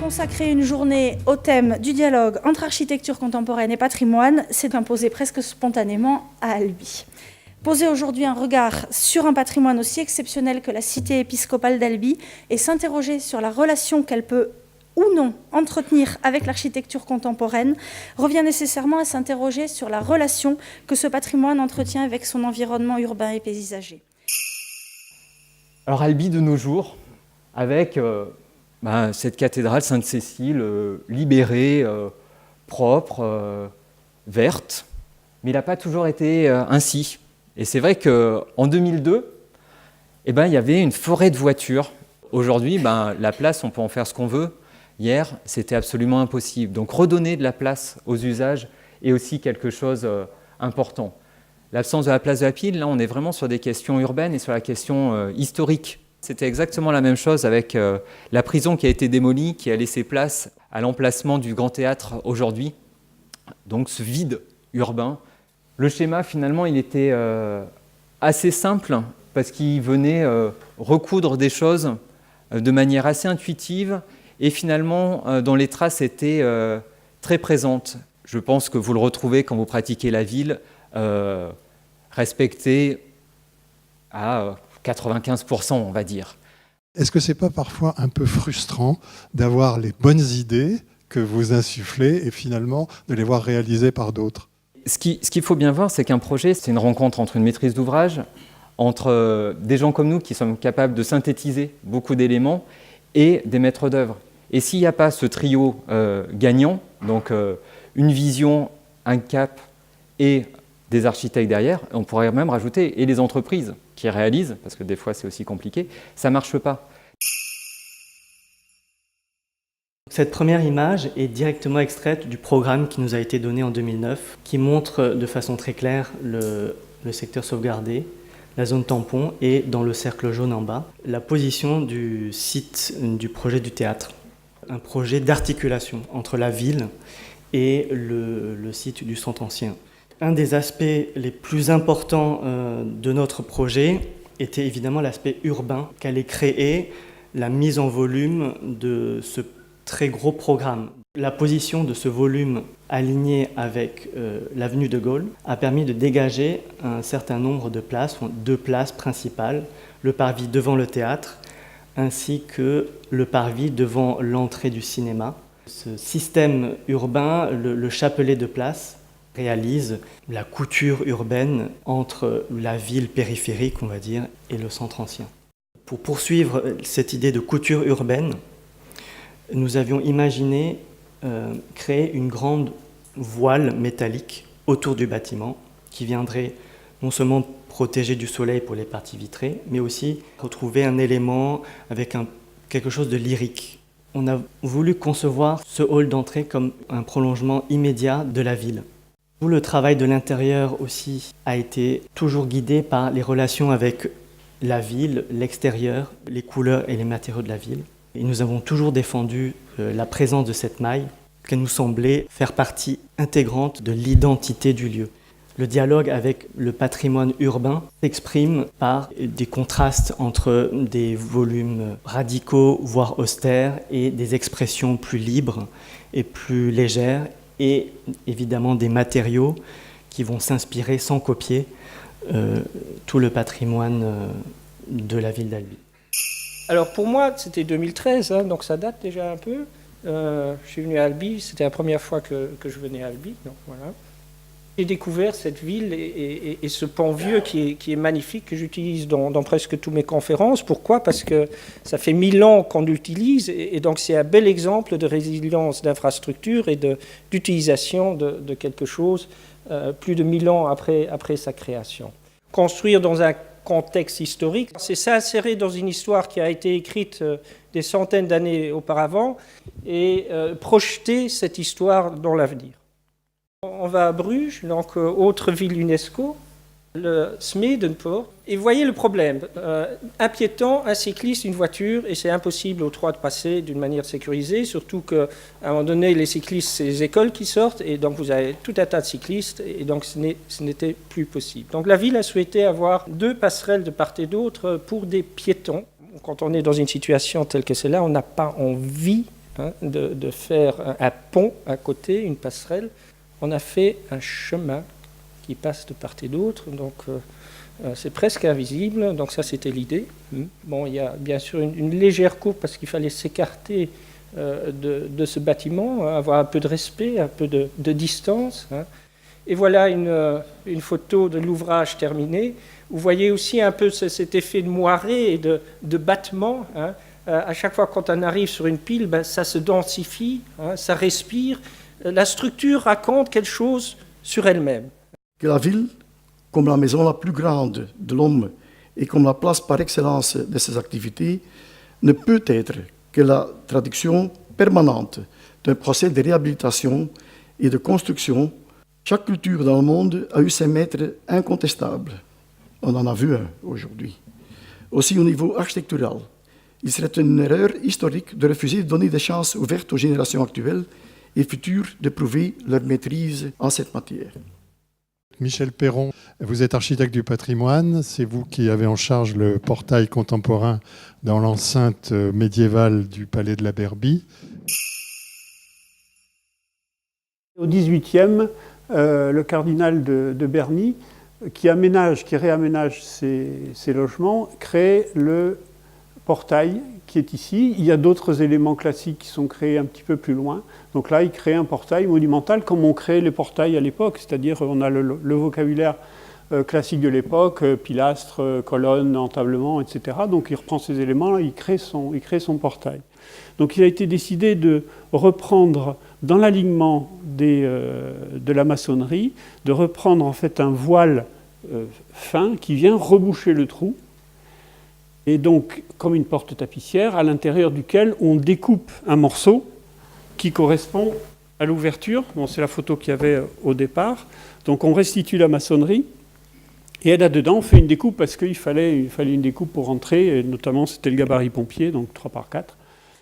Consacrer une journée au thème du dialogue entre architecture contemporaine et patrimoine s'est imposé presque spontanément à Albi. Poser aujourd'hui un regard sur un patrimoine aussi exceptionnel que la cité épiscopale d'Albi et s'interroger sur la relation qu'elle peut ou non entretenir avec l'architecture contemporaine revient nécessairement à s'interroger sur la relation que ce patrimoine entretient avec son environnement urbain et paysager. Alors Albi de nos jours, avec cette cathédrale Sainte-Cécile libérée, propre, verte, mais il n'a pas toujours été ainsi. Et c'est vrai qu'en 2002, il y avait une forêt de voitures. Aujourd'hui, la place, on peut en faire ce qu'on veut. Hier, c'était absolument impossible. Donc redonner de la place aux usages est aussi quelque chose important. L'absence de la place de la Pile, là, on est vraiment sur des questions urbaines et sur la question historique. C'était exactement la même chose avec la prison qui a été démolie, qui a laissé place à l'emplacement du Grand Théâtre aujourd'hui. Donc ce vide urbain. Le schéma, finalement, il était assez simple parce qu'il venait recoudre des choses de manière assez intuitive et finalement, dont les traces étaient très présentes. Je pense que vous le retrouvez quand vous pratiquez la ville, respectée à 95%, on va dire. Est-ce que ce n'est pas parfois un peu frustrant d'avoir les bonnes idées que vous insufflez et finalement de les voir réalisées par d'autres ? Ce qu'il faut bien voir, c'est qu'un projet, c'est une rencontre entre une maîtrise d'ouvrage, entre des gens comme nous qui sommes capables de synthétiser beaucoup d'éléments et des maîtres d'œuvre. Et s'il n'y a pas ce trio gagnant, donc une vision, un cap et des architectes derrière, on pourrait même rajouter et les entreprises qui réalisent, parce que des fois c'est aussi compliqué, ça ne marche pas. Cette première image est directement extraite du programme qui nous a été donné en 2009, qui montre de façon très claire le secteur sauvegardé, la zone tampon et dans le cercle jaune en bas, la position du site du projet du théâtre. Un projet d'articulation entre la ville et le site du centre ancien. Un des aspects les plus importants de notre projet était évidemment l'aspect urbain qu'allait créer la mise en volume de ce très gros programme. La position de ce volume aligné avec l'avenue de Gaulle a permis de dégager un certain nombre de places, 2 places principales, le parvis devant le théâtre ainsi que le parvis devant l'entrée du cinéma. Ce système urbain, le chapelet de places, réalise la couture urbaine entre la ville périphérique, on va dire, et le centre ancien. Pour poursuivre cette idée de couture urbaine, nous avions imaginé créer une grande voile métallique autour du bâtiment qui viendrait non seulement protéger du soleil pour les parties vitrées, mais aussi retrouver un élément avec quelque chose de lyrique. On a voulu concevoir ce hall d'entrée comme un prolongement immédiat de la ville. Tout le travail de l'intérieur aussi a été toujours guidé par les relations avec la ville, l'extérieur, les couleurs et les matériaux de la ville. Et nous avons toujours défendu la présence de cette maille, qui nous semblait faire partie intégrante de l'identité du lieu. Le dialogue avec le patrimoine urbain s'exprime par des contrastes entre des volumes radicaux, voire austères, et des expressions plus libres et plus légères, et évidemment des matériaux qui vont s'inspirer sans copier tout le patrimoine de la ville d'Albi. Alors pour moi, c'était 2013, donc ça date déjà un peu. Je suis venu à Albi, c'était la première fois que je venais à Albi, donc voilà. J'ai découvert cette ville et ce pan vieux qui est magnifique, que j'utilise dans presque toutes mes conférences. Pourquoi ? Parce que ça fait 1000 ans qu'on l'utilise et donc c'est un bel exemple de résilience d'infrastructure et d'utilisation de quelque chose plus de 1000 ans après sa création. Construire dans un contexte historique, c'est s'insérer dans une histoire qui a été écrite des centaines d'années auparavant et projeter cette histoire dans l'avenir. On va à Bruges, donc autre ville UNESCO, le Smedenpoort, et voyez le problème. Un piéton, un cycliste, une voiture, et c'est impossible aux trois de passer d'une manière sécurisée, surtout qu'à un moment donné, les cyclistes, c'est les écoles qui sortent, et donc vous avez tout un tas de cyclistes, et donc ce n'était plus possible. Donc la ville a souhaité avoir 2 passerelles de part et d'autre pour des piétons. Quand on est dans une situation telle que celle-là, on n'a pas envie hein, de faire un pont à côté, une passerelle. On a fait un chemin qui passe de part et d'autre, donc c'est presque invisible, donc ça c'était l'idée. Bon, il y a bien sûr une légère courbe parce qu'il fallait s'écarter de ce bâtiment, hein, avoir un peu de respect, un peu de distance. Hein. Et voilà une photo de l'ouvrage terminé. Vous voyez aussi un peu cet effet de moiré et de battement. Hein. À chaque fois quand on arrive sur une pile, ben, ça se densifie, hein, ça respire. La structure raconte quelque chose sur elle-même. Que la ville, comme la maison la plus grande de l'homme et comme la place par excellence de ses activités, ne peut être que la traduction permanente d'un procès de réhabilitation et de construction. Chaque culture dans le monde a eu ses maîtres incontestables. On en a vu un aujourd'hui. Aussi au niveau architectural, il serait une erreur historique de refuser de donner des chances ouvertes aux générations actuelles et futures de prouver leur maîtrise en cette matière. Michel Perron, vous êtes architecte du patrimoine, c'est vous qui avez en charge le portail contemporain dans l'enceinte médiévale du palais de la Berbie. Au XVIIIe, le cardinal de Berny, qui réaménage ses logements, crée le portail qui est ici. Il y a d'autres éléments classiques qui sont créés un petit peu plus loin. Donc là, il crée un portail monumental comme on crée les portails à l'époque, c'est-à-dire on a le vocabulaire classique de l'époque, pilastres, colonnes, entablements, etc. Donc il reprend ces éléments, il crée son portail. Donc il a été décidé de reprendre dans l'alignement de la maçonnerie, de reprendre en fait un voile fin qui vient reboucher le trou, et donc comme une porte tapissière à l'intérieur duquel on découpe un morceau qui correspond à l'ouverture. Bon, c'est la photo qu'il y avait au départ. Donc on restitue la maçonnerie, et là-dedans on fait une découpe parce qu'il fallait une découpe pour rentrer, et notamment c'était le gabarit pompier, donc 3x4.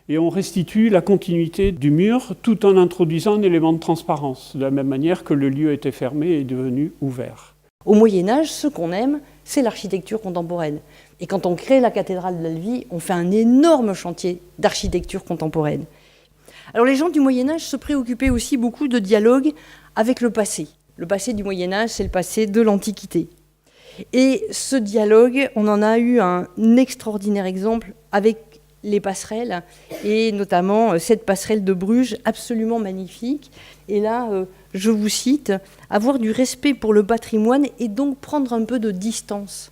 Et on restitue la continuité du mur tout en introduisant un élément de transparence, de la même manière que le lieu était fermé et est devenu ouvert. Au Moyen-Âge, ce qu'on aime, c'est l'architecture contemporaine. Et quand on crée la cathédrale d'Albi, on fait un énorme chantier d'architecture contemporaine. Alors les gens du Moyen-Âge se préoccupaient aussi beaucoup de dialogue avec le passé. Le passé du Moyen-Âge, c'est le passé de l'Antiquité. Et ce dialogue, on en a eu un extraordinaire exemple avec les passerelles, et notamment cette passerelle de Bruges, absolument magnifique. Et là, je vous cite, « Avoir du respect pour le patrimoine et donc prendre un peu de distance ».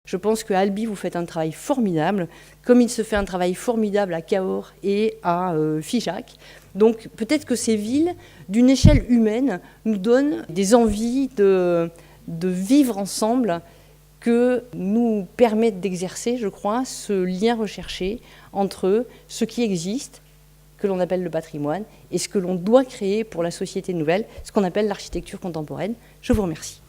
Je pense qu'à Albi, vous faites un travail formidable, comme il se fait un travail formidable à Cahors et à Figeac. Donc peut-être que ces villes, d'une échelle humaine, nous donnent des envies de vivre ensemble, que nous permettent d'exercer, je crois, ce lien recherché entre ce qui existe, que l'on appelle le patrimoine, et ce que l'on doit créer pour la société nouvelle, ce qu'on appelle l'architecture contemporaine. Je vous remercie.